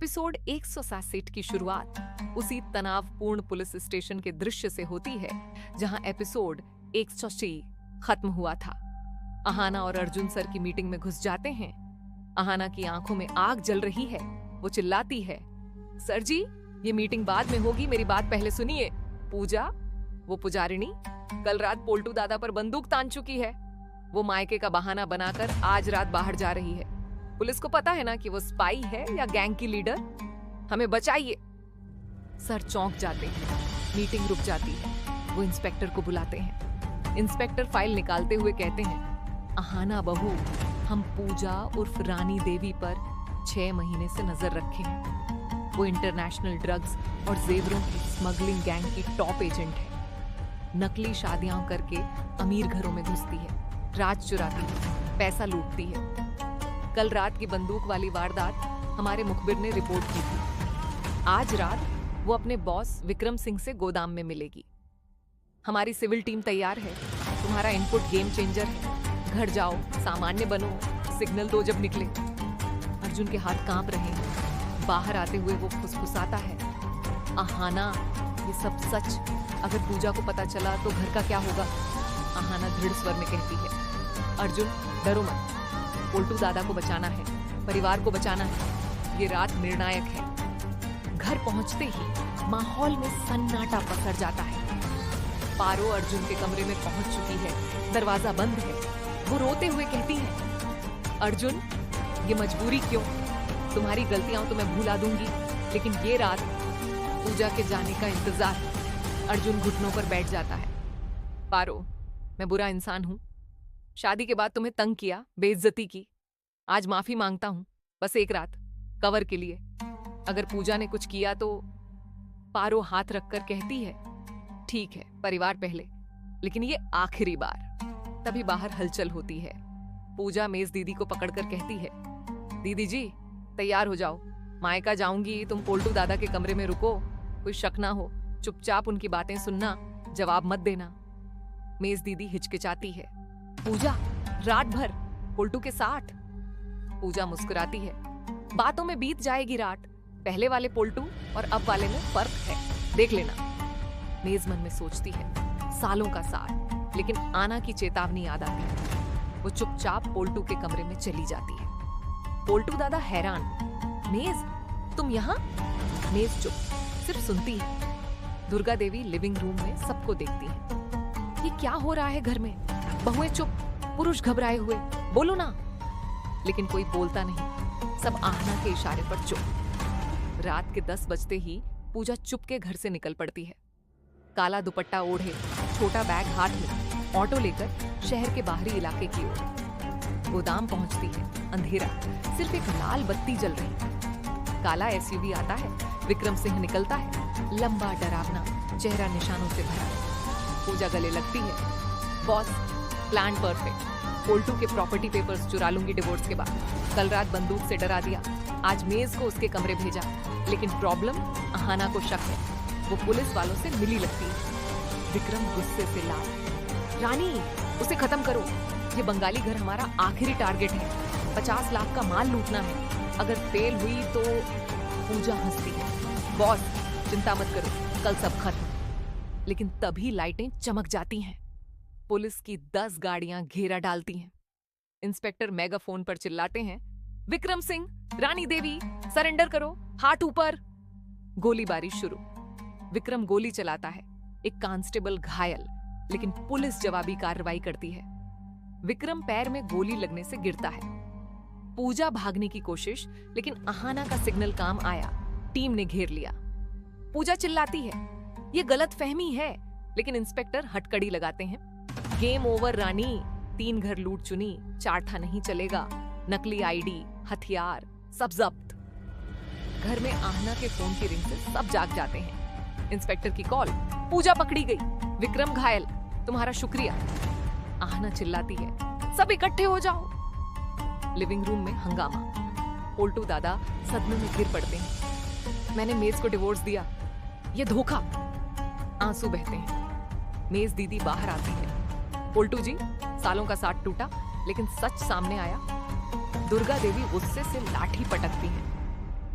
Episode 167 की शुरुआत उसी तनावपूर्ण पुलिस स्टेशन के दृश्य से होती है जहां एपिसोड 106 खत्म हुआ था। अहाना और अर्जुन सर की मीटिंग में घुस जाते हैं। अहाना की आंखों में आग जल रही है। वो चिल्लाती है, सर जी ये मीटिंग बाद में होगी, मेरी बात पहले सुनिए। पूजा, वो पुजारिणी कल रात पोल्टू दादा पर बंदूक तान चुकी है। वो मायके का बहाना बनाकर आज रात बाहर जा रही है। पुलिस को पता है ना कि वो स्पाई है या गैंग की लीडर। हमें बचाइए। सर चौंक जाते हैं। मीटिंग रुक जाती है। वो इंस्पेक्टर को बुलाते हैं। इंस्पेक्टर फाइल निकालते हुए कहते हैं, अहाना बहू, हम पूजा उर्फ रानी देवी पर 6 महीने से नजर रखे हैं। वो इंटरनेशनल ड्रग्स और जेवरों की स्मगलिंग गैंग की टॉप एजेंट है। नकली शादियां करके अमीर घरों में घुसती है, राज चुराती है, पैसा लूटती है। कल रात की बंदूक वाली वारदात हमारे मुखबिर ने रिपोर्ट की थी। आज रात वो अपने बॉस विक्रम सिंह से गोदाम में मिलेगी। हमारी सिविल टीम तैयार है। तुम्हारा इनपुट गेम चेंजर है। घर जाओ, सामान्य बनो, सिग्नल दो जब निकले। अर्जुन के हाथ कांप रहे हैं। बाहर आते हुए वो फुसफुसाता है, अहाना ये सब सच, अगर पूजा को पता चला तो घर का क्या होगा? अहाना दृढ़ स्वर में कहती है, अर्जुन डरो मत, पोल्टू दादा को बचाना है, परिवार को बचाना है। ये रात निर्णायक है। घर पहुंचते ही माहौल में सन्नाटा पसर जाता है। पारो अर्जुन के कमरे में पहुंच चुकी है। दरवाजा बंद है। वो रोते हुए कहती है, अर्जुन ये मजबूरी क्यों? तुम्हारी गलतियां तो मैं भुला दूंगी, लेकिन ये रात पूजा के जाने का इंतजार। अर्जुन घुटनों पर बैठ जाता है। पारो, मैं बुरा इंसान हूं। शादी के बाद तुम्हें तंग किया, बेइज्जती की। आज माफी मांगता हूं, बस एक रात कवर के लिए। अगर पूजा ने कुछ किया तो पारो हाथ रखकर कहती है, ठीक है, परिवार पहले, लेकिन ये आखिरी बार। तभी बाहर हलचल होती है। पूजा मेज दीदी को पकड़कर कहती है, दीदी जी तैयार हो जाओ, मायका जाऊंगी, तुम पोल्टू दादा के कमरे में रुको, कोई शक ना हो, चुपचाप उनकी बातें सुनना, जवाब मत देना। मेज दीदी हिचकिचाती है, पूजा रात भर पोल्टू के साथ? पूजा मुस्कुराती है, बातों में बीत जाएगी रात। पहले वाले पोल्टू और अब वाले में फर्क है, देख लेना। मेज मन में सोचती है, सालों का साथ, लेकिन आना की चेतावनी याद आती है। वो चुपचाप पोल्टू के कमरे में चली जाती है। पोल्टू दादा हैरान, मेज तुम यहाँ? मेज चुप, सिर्फ सुनती है। दुर्गा देवी लिविंग रूम में सबको देखती है। ये क्या हो रहा है घर में? बहुएं चुप, पुरुष घबराए हुए, बोलो ना। लेकिन कोई बोलता नहीं। सब आहना के इशारे पर चुप। रात के 10 बजते ही पूजा चुप के घर से निकल पड़ती है। काला दुपट्टा ओढ़े, छोटा बैग हाथ में, ऑटो लेकर शहर के बाहरी इलाके की ओर गोदाम पहुंचती है। अंधेरा, सिर्फ एक लाल बत्ती जल रही। काला एसयूवी आता है। विक्रम सिंह निकलता है, लंबा, डरावना, चेहरा निशानों से भरा। पूजा गले लगती है, बॉस प्लान परफेक्ट। पोल्टू के प्रॉपर्टी पेपर्स चुरा लूंगी डिवोर्स के बाद। कल रात बंदूक से डरा दिया, आज मेज को उसके कमरे भेजा। लेकिन प्रॉब्लम, अहाना को शक है, वो पुलिस वालों से मिली लगती है। विक्रम गुस्से से लाल, रानी उसे खत्म करो, ये बंगाली घर हमारा आखिरी टारगेट है। 50 लाख का माल लूटना है, अगर फेल हुई तो। पूजा हंसती है, बॉस चिंता मत करो, कल सब खत्म। लेकिन तभी लाइटें चमक जाती हैं। पुलिस की 10 गाड़ियां घेरा डालती हैं। इंस्पेक्टर मेगाफोन पर चिल्लाते हैं, विक्रम सिंह, रानी देवी, सरेंडर करो, हाथ ऊपर। गोलीबारी शुरू। विक्रम गोली चलाता है। एक कांस्टेबल घायल, लेकिन पुलिस जवाबी कार्रवाई करती है। विक्रम पैर में गोली लगने से गिरता है। पूजा भागने की कोशिश, लेकिन अहाना का सिग्नल काम आया। टीम ने घेर लिया। पूजा चिल्लाती है, ये गलत फहमी है, लेकिन इंस्पेक्टर हथकड़ी लगाते हैं। गेम ओवर रानी, 3 घर लूट चुनी, 4था नहीं चलेगा। नकली आईडी, हथियार, सब जब्त। घर में आहना के फोन की रिंग से सब जाग जाते हैं। इंस्पेक्टर की कॉल, पूजा पकड़ी गई, विक्रम घायल, तुम्हारा शुक्रिया। आहना चिल्लाती है, सब इकट्ठे हो जाओ। लिविंग रूम में हंगामा। पोल्टू दादा सदमे में गिर पड़ते हैं, मैंने मेज को डिवोर्स दिया, ये धोखा। आंसू बहते हैं। मेज दीदी बाहर आती है, पोल्टू जी सालों का साथ टूटा, लेकिन सच सामने आया। दुर्गा देवी गुस्से से लाठी पटकती है,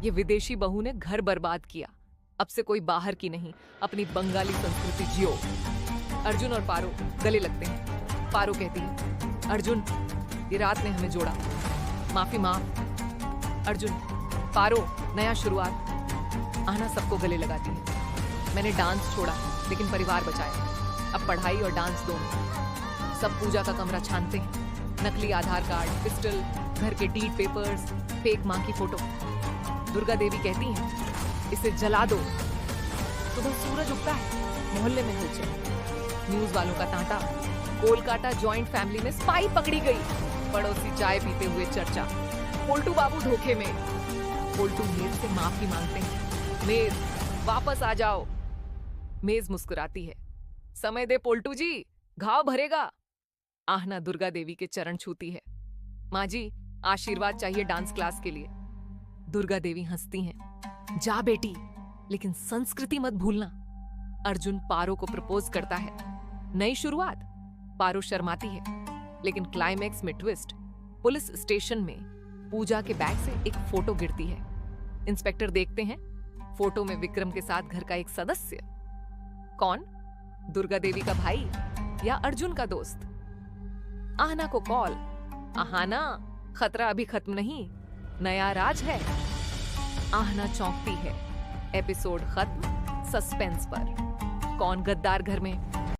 ये विदेशी बहू ने घर बर्बाद किया, अब से कोई बाहर की नहीं, अपनी बंगाली संस्कृति जियो। अर्जुन और पारो गले लगते हैं। पारो कहती है, अर्जुन ये रात ने हमें जोड़ा, माफी मांग। अर्जुन, पारो नया शुरुआत। आहना सबको गले लगाती है। मैंने डांस छोड़ा लेकिन परिवार बचाया, अब पढ़ाई और डांस दोनों। सब पूजा का कमरा छानते हैं, नकली आधार कार्ड, पिस्टल, घर के डीड पेपर्स, फेक मां की फोटो। दुर्गा देवी कहती हैं, इसे जला दो। सुबह सूरज उगता है, मोहल्ले में हलचल, न्यूज वालों का तांता, कोलकाता जॉइंट फैमिली में स्पाई पकड़ी गई, पड़ोसी चाय पीते हुए चर्चा, पोल्टू बाबू धोखे में। पोल्टू मेज से माफी मांगते हैं, मेज वापस आ जाओ। मेज मुस्कुराती है, समय दे पोल्टू जी, घाव भरेगा। आहना दुर्गा देवी के चरण छूती है, माँ जी आशीर्वाद चाहिए डांस क्लास के लिए। दुर्गा देवी हंसती हैं, जा बेटी, लेकिन संस्कृति मत भूलना। अर्जुन पारो को प्रपोज करता है, नई शुरुआत। पारो शर्माती है, लेकिन क्लाइमैक्स में ट्विस्ट। पुलिस स्टेशन में पूजा के बैग से एक फोटो गिरती है। इंस्पेक्टर देखते हैं, फोटो में विक्रम के साथ घर का एक सदस्य। कौन? दुर्गा देवी का भाई या अर्जुन का दोस्त? आहना को कॉल, आहाना खतरा अभी खत्म नहीं, नया राज है। आहना चौंकती है। एपिसोड खत्म, सस्पेंस पर। कौन गद्दार घर में?